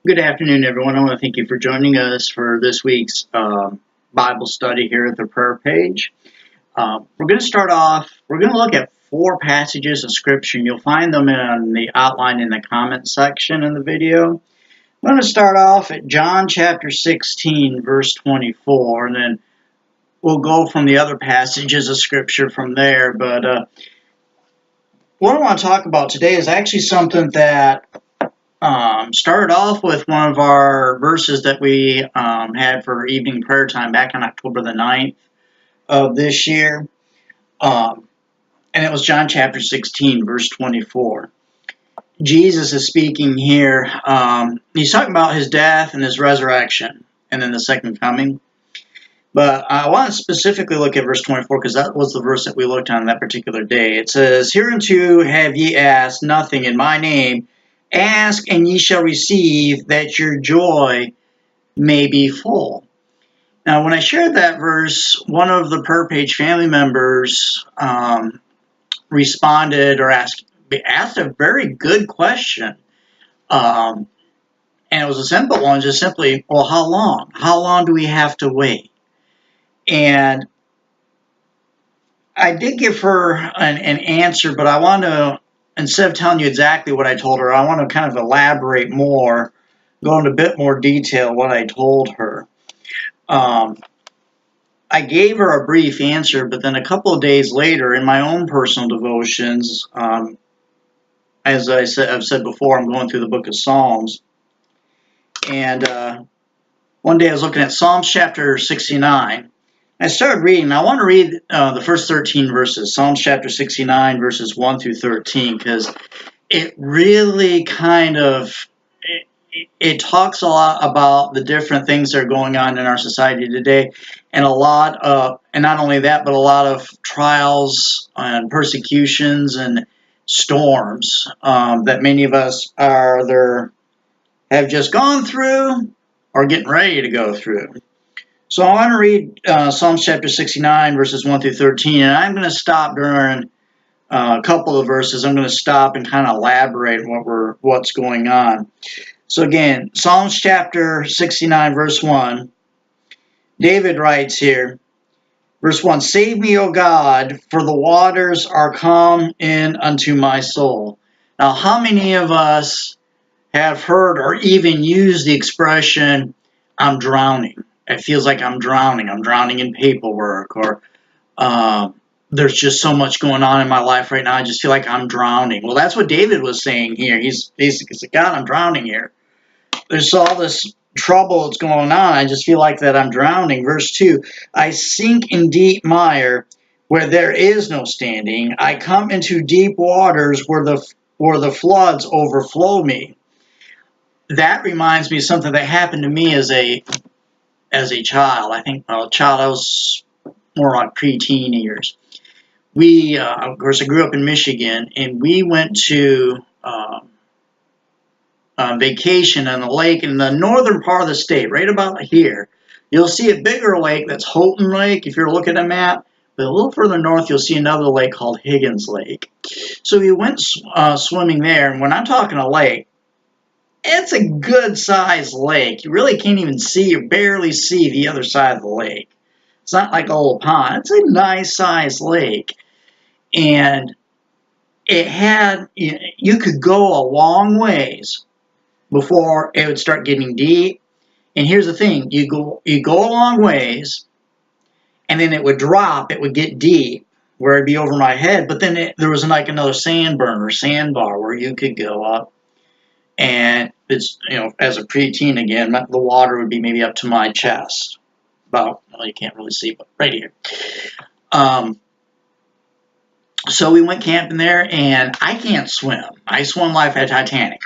Good afternoon, everyone. I want to thank you for joining us for this week's Bible study here at the prayer page. We're going to start off, we're going to look at four passages of Scripture, and you'll find them in the outline in the comment section in the video. I'm going to start off at John chapter 16, verse 24, and then we'll go from the other passages of Scripture from there. But what I want to talk about today is actually something that started off with one of our verses that we had for evening prayer time back on October the 9th of this year. And it was John chapter 16, verse 24. Jesus is speaking here. He's talking about his death and his resurrection and then the second coming. But I want to specifically look at verse 24 because that was the verse that we looked on that particular day. It says, "Hereunto have ye asked nothing in my name. Ask, and ye shall receive, that your joy may be full." Now, when I shared that verse, one of the prayer page family members responded or asked a very good question. And it was a simple one, just simply, well, how long? How long do we have to wait? And I did give her an answer, but I want to, instead of telling you exactly what I told her, I want to kind of elaborate more, go into a bit more detail what I told her. I gave her a brief answer, but then a couple of days later, in my own personal devotions, as I've said before, I'm going through the book of Psalms. And one day I was looking at Psalms chapter 69. I started reading. I want to read the first 13 verses, Psalms chapter 69, verses 1 through 13, because it really kind of, it talks a lot about the different things that are going on in our society today, and a lot of, and not only that, but a lot of trials and persecutions and storms that many of us have just gone through or getting ready to go through. So I want to read Psalms chapter 69, verses 1 through 13, and I'm going to stop during a couple of verses. I'm going to stop and kind of elaborate what's going on. So again, Psalms chapter 69, verse 1, David writes here, verse 1, "Save me, O God, for the waters are come in unto my soul." Now, how many of us have heard or even used the expression, "I'm drowning"? It feels like I'm drowning. I'm drowning in paperwork, or there's just so much going on in my life right now. I just feel like I'm drowning. Well, that's what David was saying here. He's basically saying, God, I'm drowning here. There's all this trouble that's going on. I just feel like that I'm drowning. Verse 2, "I sink in deep mire where there is no standing. I come into deep waters where the floods overflow me." That reminds me of something that happened to me as a child. I think, I was more like preteen years. We, of course, I grew up in Michigan, and we went to vacation on a lake in the northern part of the state, right about here. You'll see a bigger lake that's Houghton Lake if you're looking at a map, but a little further north you'll see another lake called Higgins Lake. So we went swimming there, and when I'm talking a lake, it's a good-sized lake. You really can't even see or barely see the other side of the lake. It's not like a little pond. It's a nice-sized lake. And it had, you could go a long ways before it would start getting deep. And here's the thing, you go a long ways, and then it would drop, it would get deep, where it'd be over my head, but then there was like another sandbar where you could go up. And it's, as a preteen again, the water would be maybe up to my chest. About, well, you can't really see, but right here. So we went camping there, and I can't swim. I swim life at Titanic.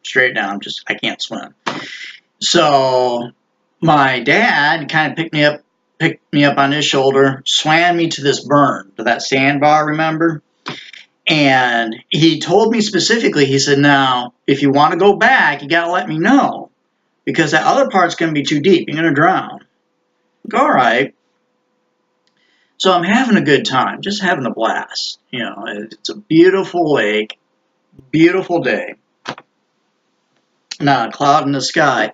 Straight down, I can't swim. So my dad kind of picked me up on his shoulder, swam me to this burn, to that sandbar, remember? And he told me specifically, he said, now, if you want to go back, you got to let me know, because that other part's going to be too deep. You're going to drown. Like, all right. So I'm having a good time, just having a blast. It's a beautiful lake, beautiful day. not a cloud in the sky.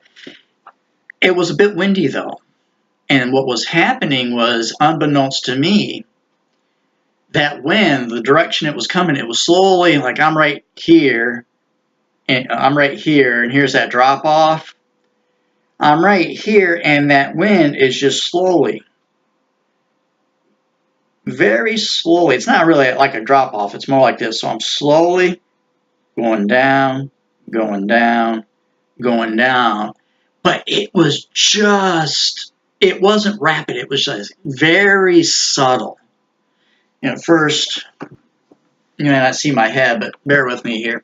It was a bit windy though. And what was happening was, unbeknownst to me, that wind, the direction it was coming, it was slowly, like I'm right here, and here's that drop off. I'm right here, and that wind is just slowly, very slowly. It's not really like a drop off. It's more like this. So I'm slowly going down, going down, going down. But it was just, it wasn't rapid. It was just very subtle. At first, you may not see my head, but bear with me here.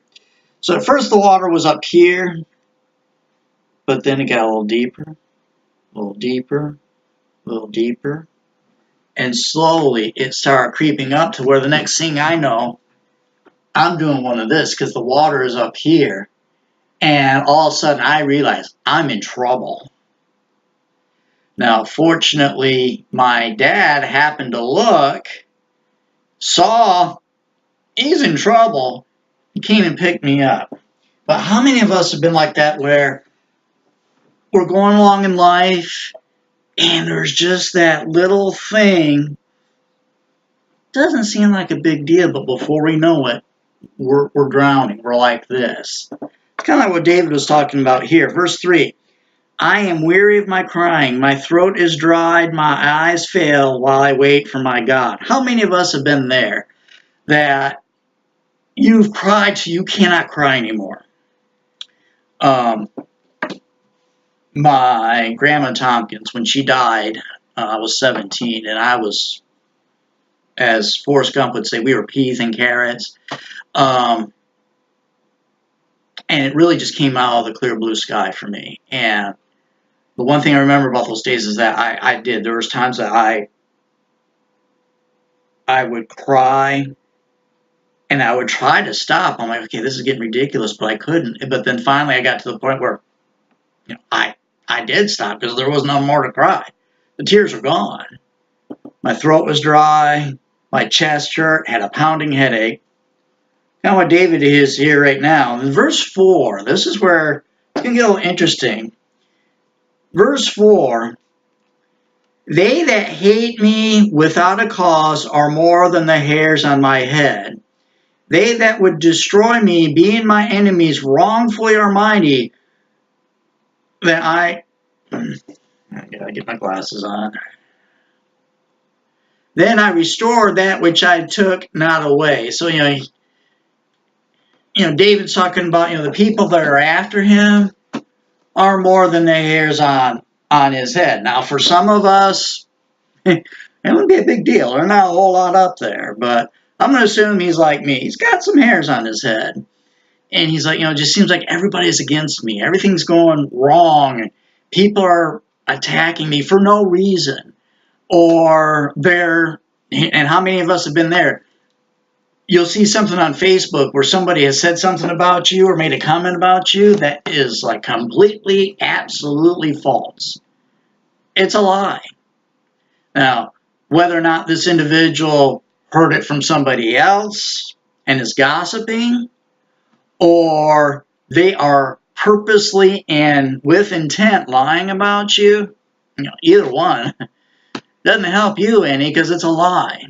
So at first the water was up here, but then it got a little deeper, a little deeper, a little deeper. And slowly it started creeping up to where the next thing I know, I'm doing one of this because the water is up here. And all of a sudden I realize I'm in trouble. Now, fortunately, my dad happened to look, saw he's in trouble. He came and picked me up. But how many of us have been like that where we're going along in life and there's just that little thing, doesn't seem like a big deal, but before we know it, we're drowning. We're like this. It's kind of like what David was talking about here. Verse 3, I am weary of my crying. My throat is dried. My eyes fail while I wait for my God. How many of us have been there that you've cried till you cannot cry anymore? My grandma Tompkins, when she died, I was 17, and I was, as Forrest Gump would say, we were peas and carrots. And it really just came out of the clear blue sky for me. And the one thing I remember about those days is that I did. There was times that I would cry, and I would try to stop. I'm like, okay, this is getting ridiculous, but I couldn't. But then finally I got to the point where, you know, I did stop because there was no more to cry. The tears were gone. My throat was dry. My chest hurt. Had a pounding headache. Now what David is here right now. In verse 4, this is where it's going to get a little interesting. Verse 4, they that hate me without a cause are more than the hairs on my head. They that would destroy me, being my enemies, wrongfully are mighty. That I gotta get my glasses on. Then I restored that which I took not away. So, you know, David's talking about, the people that are after him are more than the hairs on his head. Now, for some of us, it wouldn't be a big deal. There's not a whole lot up there, but I'm going to assume he's like me. He's got some hairs on his head. And he's like, it just seems like everybody's against me. Everything's going wrong. People are attacking me for no reason. Or and how many of us have been there? You'll see something on Facebook where somebody has said something about you or made a comment about you that is like completely, absolutely false. It's a lie. Now, whether or not this individual heard it from somebody else and is gossiping, or they are purposely and with intent lying about you, either one doesn't help you any because it's a lie.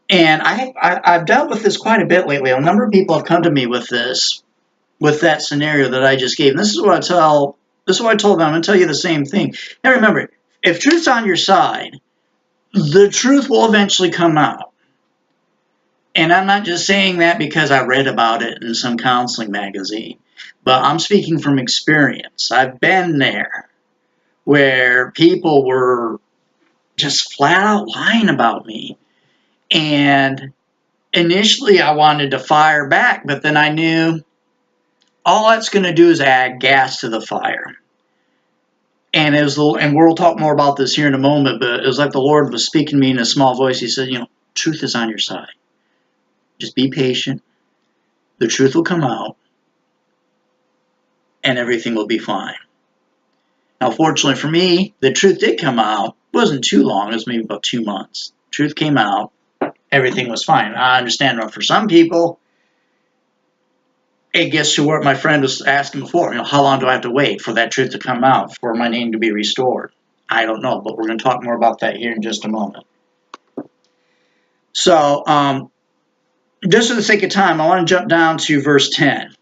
And I've dealt with this quite a bit lately. A number of people have come to me with this, with that scenario that I just gave. And this is what I told them. I'm going to tell you the same thing. Now remember, if truth's on your side, the truth will eventually come out. And I'm not just saying that because I read about it in some counseling magazine, but I'm speaking from experience. I've been there where people were just flat out lying about me. And initially I wanted to fire back, but then I knew all that's going to do is add gas to the fire. And we'll talk more about this here in a moment, but it was like the Lord was speaking to me in a small voice. He said, truth is on your side. Just be patient. The truth will come out, and everything will be fine. Now, fortunately for me, the truth did come out. It wasn't too long. It was maybe about 2 months. Truth came out. Everything was fine. I understand that for some people, it gets to what my friend was asking before. How long do I have to wait for that truth to come out, for my name to be restored? I don't know, but we're going to talk more about that here in just a moment. So, just for the sake of time, I want to jump down to verse 10.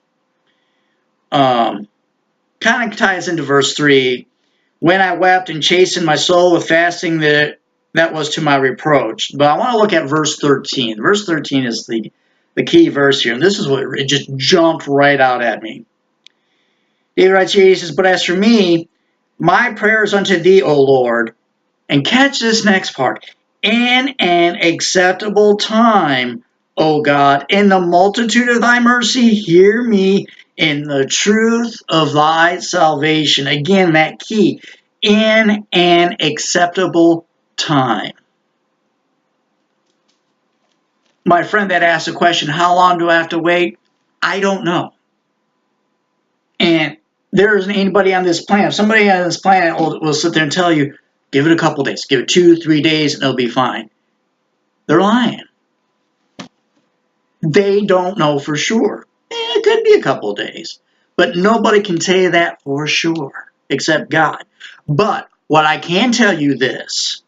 Kind of ties into verse 3. When I wept and chastened my soul with fasting, that was to my reproach. But I want to look at verse 13. Verse 13 is the key verse here, and this is what it just jumped right out at me. David writes here, he says, but as for me, my prayers unto thee, O Lord, and catch this next part, in an acceptable time, O God, in the multitude of thy mercy, hear me in the truth of thy salvation. Again, that key, in an acceptable time. My friend that asked the question, how long do I have to wait? I don't know. And there isn't anybody on this planet. Somebody on this planet will sit there and tell you, give it a couple days, give it 2-3 days, and it'll be fine. They're lying. They don't know for sure. It could be a couple of days. But nobody can tell you that for sure, except God. But what I can tell you this,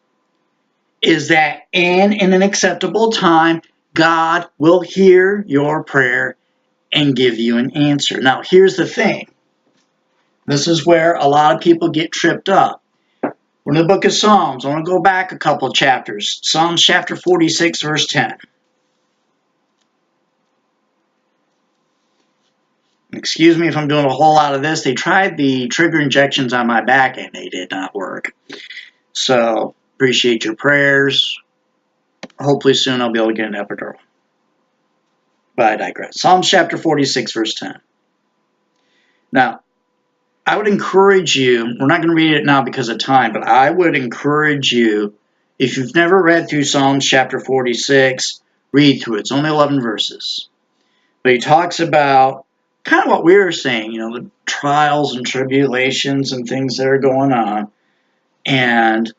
is that in an acceptable time, God will hear your prayer and give you an answer. Now, here's the thing. This is where a lot of people get tripped up. We're in the book of Psalms. I want to go back a couple chapters. Psalms chapter 46, verse 10. Excuse me if I'm doing a whole lot of this. They tried the trigger injections on my back and they did not work. So, appreciate your prayers. Hopefully soon I'll be able to get an epidural. But I digress. Psalms chapter 46, verse 10. Now, I would encourage you, we're not going to read it now because of time, but I would encourage you, if you've never read through Psalms chapter 46, read through it. It's only 11 verses. But he talks about kind of what we were saying, the trials and tribulations and things that are going on. And,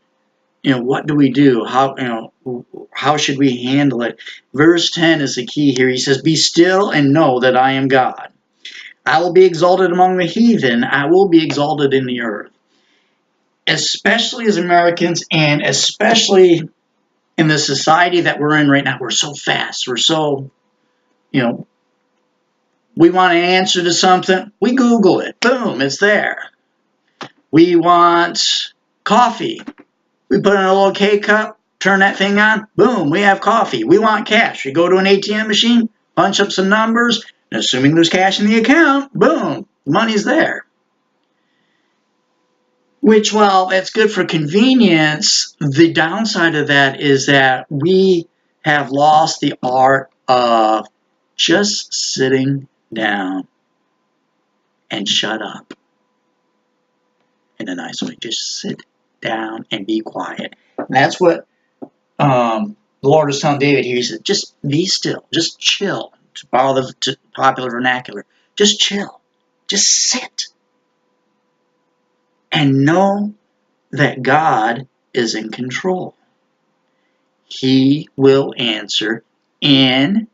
what do we do? How should we handle it? Verse 10 is the key here. He says, be still and know that I am God. I will be exalted among the heathen. I will be exalted in the earth. Especially as Americans and especially in the society that we're in right now. We're so fast. We're so, we want an answer to something. We Google it. Boom, it's there. We want coffee. We put in a little K-cup, turn that thing on. Boom, we have coffee. We want cash. We go to an ATM machine, punch up some numbers, and assuming there's cash in the account, boom, money's there. Which, while that's good for convenience, the downside of that is that we have lost the art of just sitting down and shut up. In a nice way, just sit down and be quiet. And that's what the Lord is telling David here. He said, just be still, just chill. To borrow the popular vernacular, just chill, just sit, and know that God is in control. He will answer in,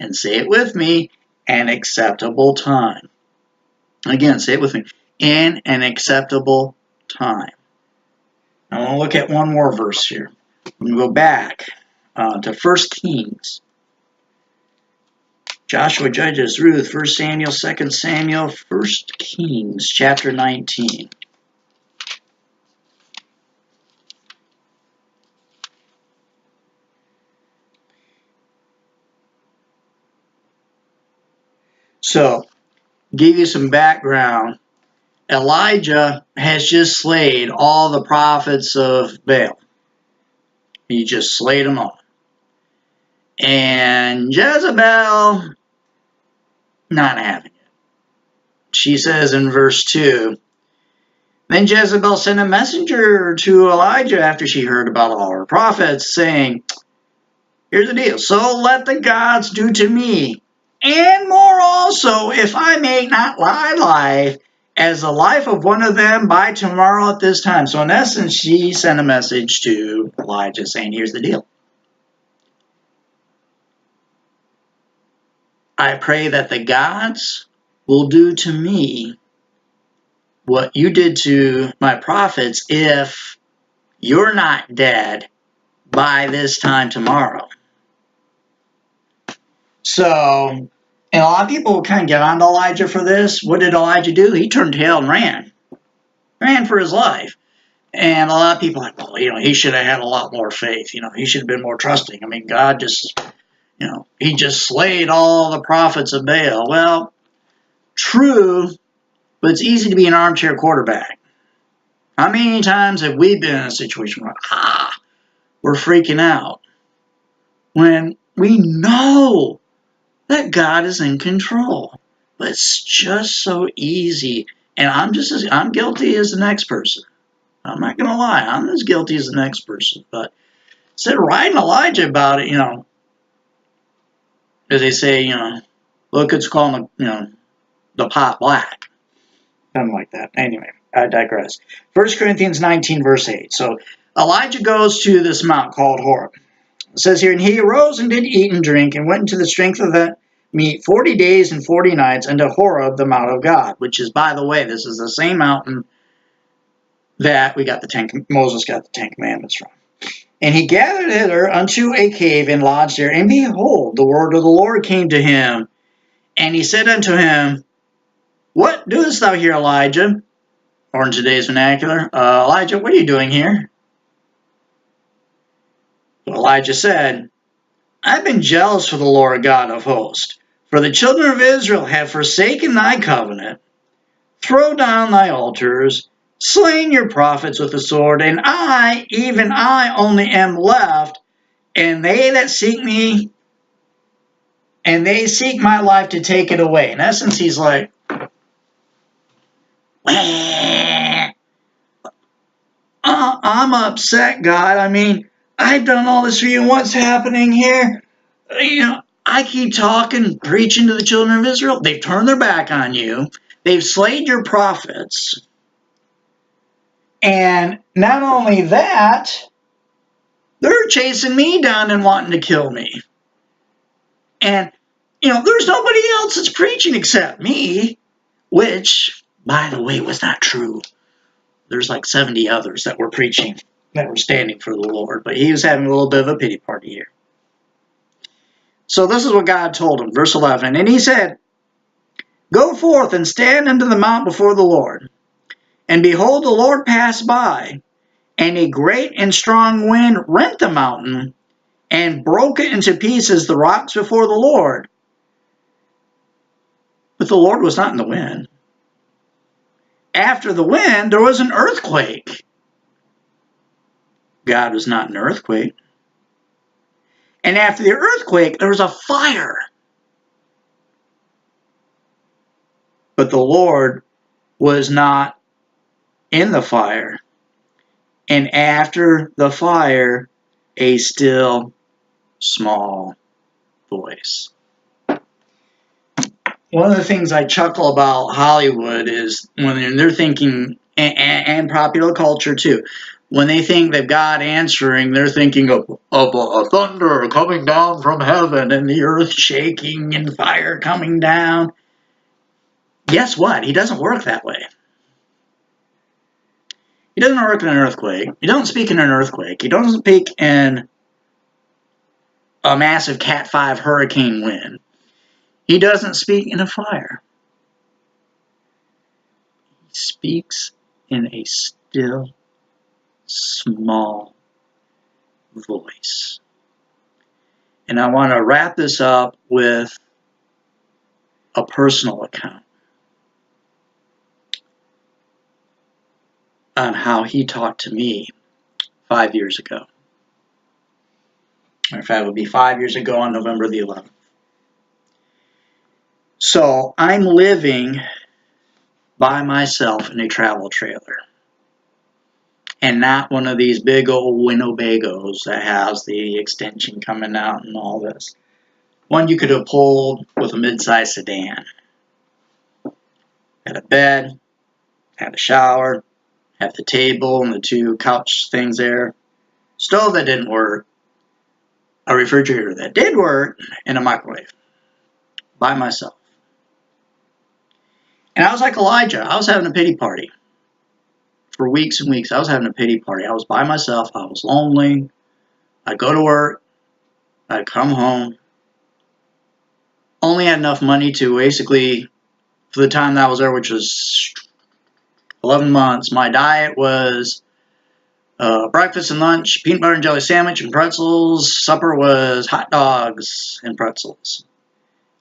and say it with me, an acceptable time. Again, say it with me, in an acceptable time. I want to look at one more verse here. I'm going to go back to 1 Kings. Joshua, Judges, Ruth, 1 Samuel, 2 Samuel, 1 Kings, chapter 19. So, give you some background. Elijah has just slayed all the prophets of Baal. He just slayed them all. And Jezebel, not having it. She says in verse 2, then Jezebel sent a messenger to Elijah after she heard about all her prophets, saying, here's the deal, so let the gods do to me, and more also, if I may not lie life, as the life of one of them by tomorrow at this time. So in essence, she sent a message to Elijah saying, here's the deal. I pray that the gods will do to me what you did to my prophets if you're not dead by this time tomorrow. So, and a lot of people kind of get on to Elijah for this. What did Elijah do? He turned tail and ran for his life. And a lot of people are like, well, he should have had a lot more faith. He should have been more trusting. I mean, God just, he just slayed all the prophets of Baal. Well, true, but it's easy to be an armchair quarterback. How many times have we been in a situation where, we're freaking out when we know that God is in control? But it's just so easy. And I'm guilty as the next person. I'm not going to lie. I'm as guilty as the next person. But instead of writing Elijah about it, as they say, look, it's calling the pot black. Something like that. Anyway, I digress. 1 Corinthians 19, verse 8. So Elijah goes to this mount called Horeb. It says here, and he arose and did eat and drink and went into the strength of the meat 40 days and 40 nights unto Horeb, the mount of God, which is, by the way, this is the same mountain that Moses got the Ten Commandments from. And he gathered hither unto a cave and lodged there. And behold, the word of the Lord came to him. And he said unto him, what doest thou here, Elijah? Or in today's vernacular, Elijah, what are you doing here? So Elijah said, I've been jealous for the Lord God of hosts, for the children of Israel have forsaken thy covenant, thrown down thy altars, slain your prophets with the sword, and I, even I only am left, and they that seek me, and they seek my life to take it away. In essence, he's like, I'm upset, God. I mean, I've done all this for you. What's happening here? I keep talking, preaching to the children of Israel. They've turned their back on you. They've slayed your prophets. And not only that, they're chasing me down and wanting to kill me. And, there's nobody else that's preaching except me, which, by the way, was not true. There's like 70 others that were preaching, that were standing for the Lord. But he was having a little bit of a pity party here. So this is what God told him, verse 11. And he said, go forth and stand unto the mount before the Lord. And behold, the Lord passed by, and a great and strong wind rent the mountain, and broke it into pieces, the rocks before the Lord. But the Lord was not in the wind. After the wind, there was an earthquake. God was not in an earthquake. And after the earthquake, there was a fire. But the Lord was not in the fire. And after the fire, a still small voice. One of the things I chuckle about Hollywood is when they're thinking, and popular culture too, when they think that God answering, they're thinking of a thunder coming down from heaven and the earth shaking and fire coming down. Guess what? He doesn't work that way. He doesn't work in an earthquake. He doesn't speak in an earthquake. He doesn't speak in a massive Cat 5 hurricane wind. He doesn't speak in a fire. He speaks in a still, small voice. And I want to wrap this up with a personal account on how he talked to me 5 years ago. In fact, it would be 5 years ago on November the 11th. So I'm living by myself in a travel trailer. And not one of these big old Winnebagos that has the extension coming out and all this. One you could have pulled with a mid-sized sedan. Had a bed, had a shower, had the table and the two couch things there. Stove that didn't work. A refrigerator that did work, and a microwave. by myself. And I was like Elijah. I was having a pity party. For weeks and weeks, I was having a pity party. I was by myself. I was lonely. I'd go to work. I'd come home. Only had enough money to basically, for the time that I was there, which was 11 months, my diet was breakfast and lunch, peanut butter and jelly sandwich and pretzels. Supper was hot dogs and pretzels.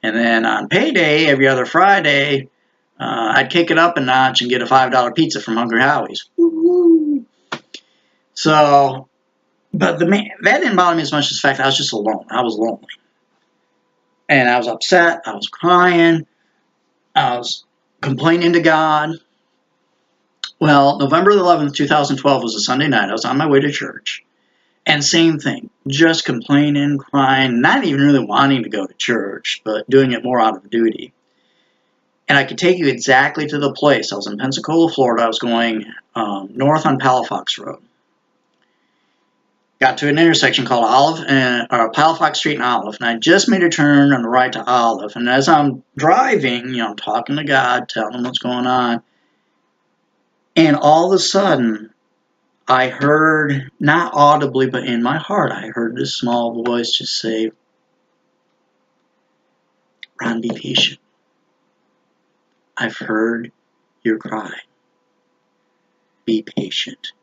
And then on payday, every other Friday, I'd kick it up a notch and get a $5 pizza from Hungry Howie's. Woo-hoo. So, but that didn't bother me as much as the fact that I was just alone. I was lonely. And I was upset. I was crying. I was complaining to God. Well, November 11th, 2012 was a Sunday night. I was on my way to church. And same thing. Just complaining, crying, not even really wanting to go to church, but doing it more out of duty. And I could take you exactly to the place. I was in Pensacola, Florida. I was going north on Palafox Road. Got to an intersection called Palafox Street and Olive, and I just made a turn on the right to Olive. And as I'm driving, I'm talking to God, telling him what's going on. And all of a sudden, I heard, not audibly, but in my heart, I heard this small voice just say, "Ron, be patient. I've heard your cry. Be patient.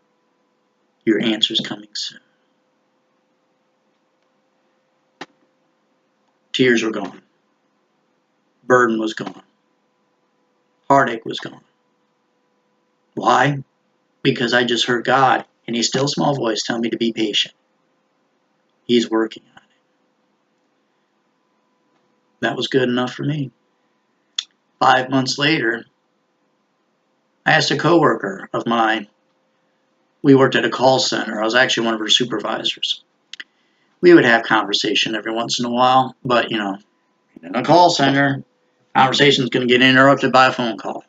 Your answer's coming soon." Tears were gone. Burden was gone. Heartache was gone. Why? Because I just heard God in a still small voice tell me to be patient. He's working on it. That was good enough for me. 5 months later, I asked a coworker of mine. We worked at a call center. I was actually one of her supervisors. We would have conversation every once in a while, but in a call center, conversation's going to get interrupted by a phone call.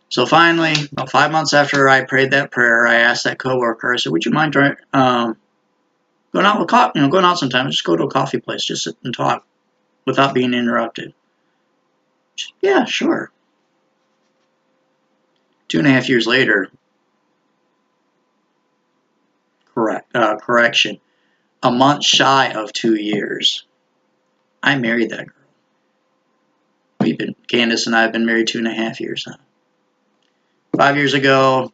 So finally, about 5 months after I prayed that prayer, I asked that coworker, I said, "Would you mind going out going out sometime? Just go to a coffee place, just sit and talk without being interrupted." She said, "Yeah, sure." 2.5 years later, correction, a month shy of 2 years, I married that girl. Candace and I have been married 2.5 years now. 5 years ago,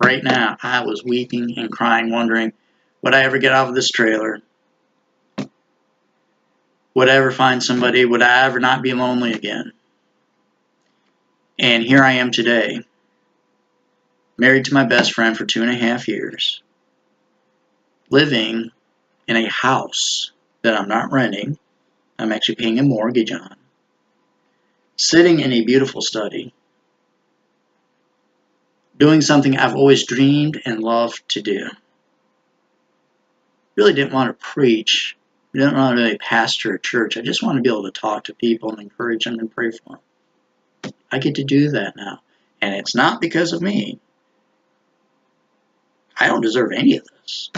right now, I was weeping and crying, wondering, would I ever get out of this trailer? Would I ever find somebody? Would I ever not be lonely again? And here I am today, married to my best friend for 2.5 years, living in a house that I'm not renting. I'm actually paying a mortgage on. Sitting in a beautiful study, doing something I've always dreamed and loved to do. Really didn't want to preach. I didn't want to really pastor a church. I just want to be able to talk to people and encourage them and pray for them. I get to do that now. And it's not because of me. I don't deserve any of this.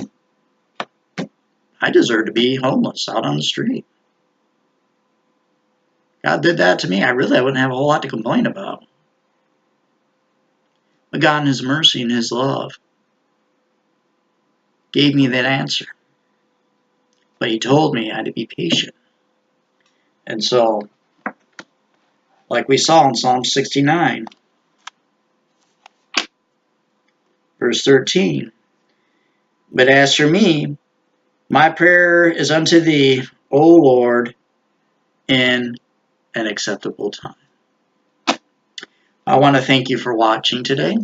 I deserve to be homeless out on the street. God did that to me. I wouldn't have a whole lot to complain about. But God in His mercy and His love gave me that answer. But He told me I had to be patient. And so, like we saw in Psalm 69, verse 13, "But as for me, my prayer is unto Thee, O Lord, in an acceptable time." I want to thank you for watching today.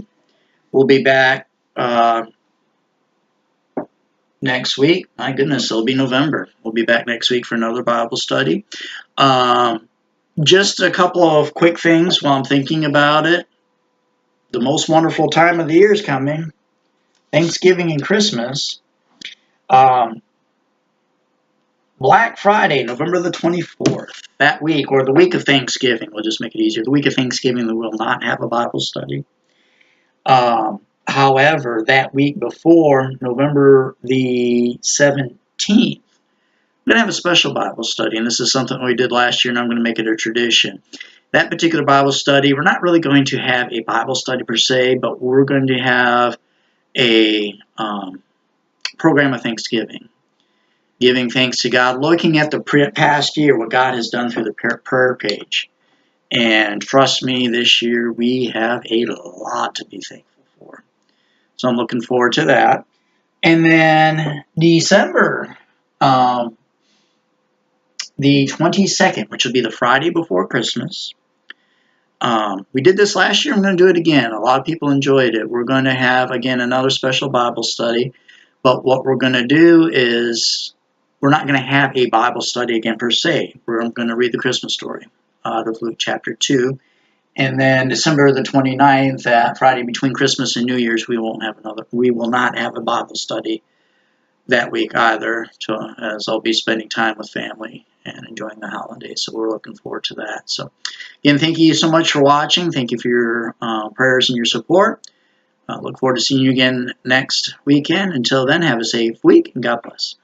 We'll be back next week. My goodness, it'll be November. We'll be back next week for another Bible study. Just a couple of quick things while I'm thinking about it. The most wonderful time of the year is coming. Thanksgiving and Christmas. Black Friday, November the 24th, that week, or the week of Thanksgiving, we'll just make it easier. The week of Thanksgiving, we will not have a Bible study. However, that week before, November the 17th, I'm going to have a special Bible study, and this is something we did last year, and I'm going to make it a tradition. That particular Bible study, we're not really going to have a Bible study per se, but we're going to have a program of thanksgiving. Giving thanks to God, looking at the past year, what God has done through the prayer page. And trust me, this year we have a lot to be thankful for. So I'm looking forward to that. And then December, the 22nd, which will be the Friday before Christmas. We did this last year. I'm going to do it again. A lot of people enjoyed it. We're going to have, again, another special Bible study. But what we're going to do is we're not going to have a Bible study again per se. We're going to read the Christmas story out of Luke chapter 2. And then December the 29th, that Friday between Christmas and New Year's, we will not have a Bible study that week either, as I'll be spending time with family and enjoying the holidays. So we're looking forward to that. So again, thank you so much for watching. Thank you for your prayers and your support. Look forward to seeing you again next weekend. Until then, have a safe week and God bless.